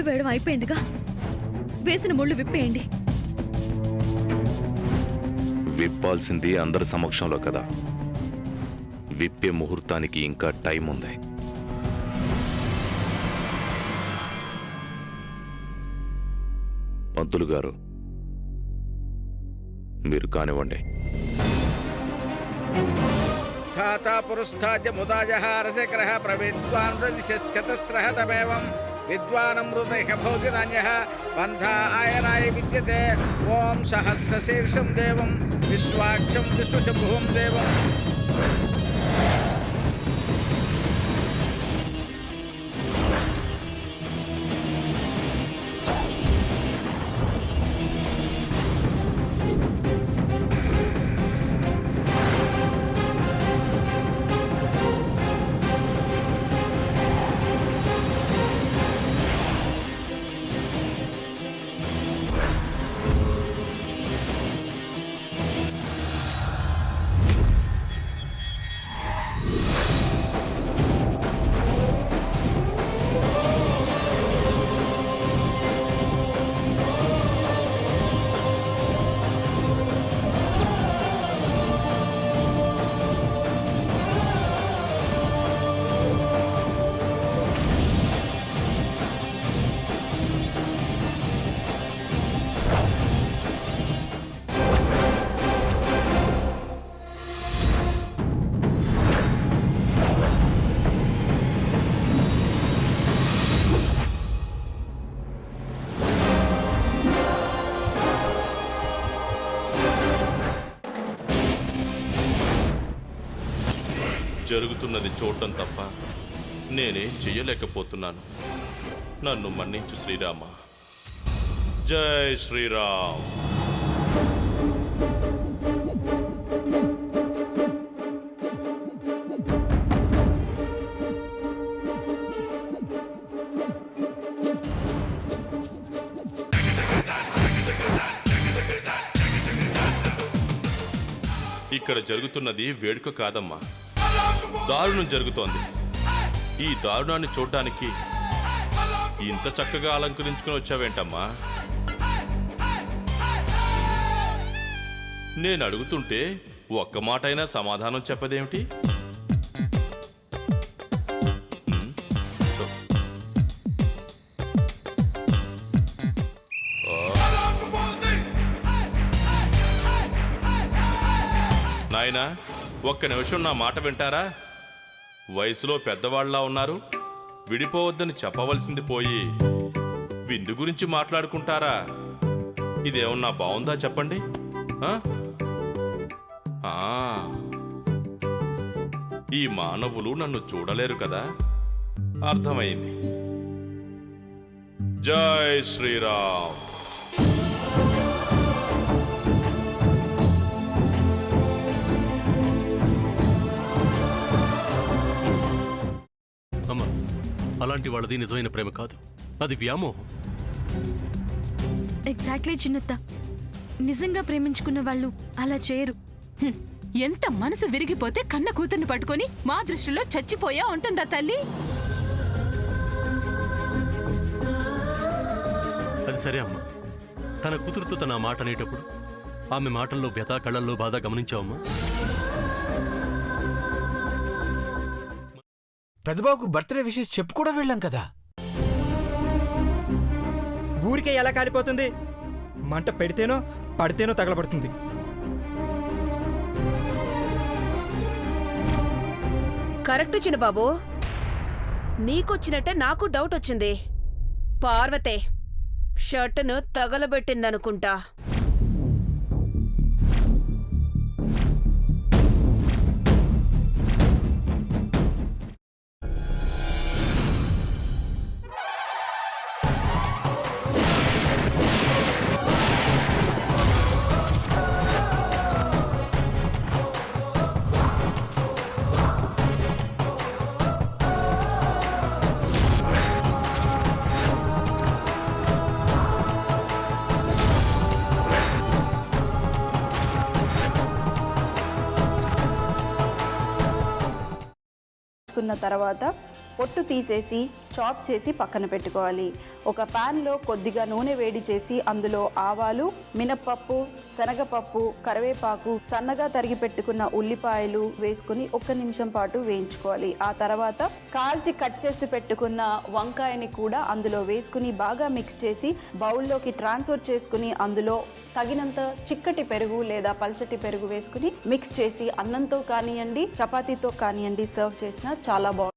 ముళ్ళు వేయడం అయిపోయిందిగా, వేసిన ముళ్ళు విప్పేయండి. విప్పాల్సింది అందరి సమక్షంలో కదా. విప్పే ముహూర్తానికి ఇంకా టైం ఉంది. పంతులు గారు, మీరు కానివ్వండి. ధాతా పురస్థాద్య ముదాజహారశేఖరః ప్రవిద్వాన్ ప్రదిశతస్రః తమేవం విద్వానమృతః భోజనాన్యః పంథా ఆయనాయ విద్యతే. ఓం సహస్రశీర్షం దేవం విశ్వాక్షం విశ్వశంభువం దేవం. జరుగుతున్నది చూడటం తప్ప నేనేం చెయ్యలేకపోతున్నాను. నన్ను మన్నించు శ్రీరామ. జై శ్రీరామ్. ఇక్కడ జరుగుతున్నది వేడుక కాదమ్మా, దారుణం జరుగుతోంది. ఈ దారుణాన్ని చూడ్డానికి ఇంత చక్కగా అలంకరించుకుని వచ్చావేంటమ్మా? నేను అడుగుతుంటే ఒక్క మాటైనా సమాధానం చెప్పదేమిటి? నాయనా, ఒక్క నిమిషం నా మాట వింటారా? వయసులో పెద్దవాళ్లా ఉన్నారు, విడిపోవద్దని చెప్పవలసింది పోయి విందు గురించి మాట్లాడుకుంటారా? ఇదేమన్నా బాగుందా చెప్పండి? ఈ మానవులు నన్ను చూడలేరు కదా, అర్థమైంది. జై శ్రీరామ్. అలాంటి వాళ్ళది నిజమైన ప్రేమ కాదు, అది వ్యామోహం. ఎగ్జాక్ట్లీ చిన్నత్త, నిజంగా ప్రేమించుకున్న వాళ్ళు అలా చేయరు. ఎంత మనసు విరిగిపోతే కన్న కూతుర్ని పట్టుకొని మా దృష్టిలో చచ్చిపోయా ఉంటుందా తల్లి? అది సరే అమ్మా, తన కూతురుతో తన మాట అనేటప్పుడు ఆమె మాటల్లో వ్యథ, కళ్ళల్లో బాధ గమనించావమ్మా? పెద్దబాబుకు బర్త్డే విషెస్ చెప్పు కూడా వెళ్ళాం కదా. ఊరికే ఎలా కాలిపోతుంది? మంట పెడితేనో పడితేనో తగలబడుతుంది. కరెక్ట్ చిన్నబాబు, నీకొచ్చినట్టే నాకు డౌట్ వచ్చింది. పార్వతే షర్టును తగలబెట్టిందనుకుంటా. తర్వాత పొట్టు తీసేసి చాప్ చేసి పక్కన పెట్టుకోవాలి. ఒక ప్యాన్లో కొద్దిగా నూనె వేడి చేసి అందులో ఆవాలు, మినప్పప్పు, శనగపప్పు, కరివేపాకు, సన్నగా తరిగి పెట్టుకున్న ఉల్లిపాయలు వేసుకుని 1 నిమిషం పాటు వేయించుకోవాలి. ఆ తర్వాత కాల్చి కట్ చేసి పెట్టుకున్న వంకాయని కూడా అందులో వేసుకుని బాగా మిక్స్ చేసి బౌల్లోకి ట్రాన్స్ఫర్ చేసుకుని అందులో తగినంత చిక్కటి పెరుగు లేదా పల్చటి పెరుగు వేసుకుని మిక్స్ చేసి అన్నంతో కానివ్వండి, చపాతీతో కానివ్వండి సర్వ్ చేసినా చాలా బాగుంటుంది.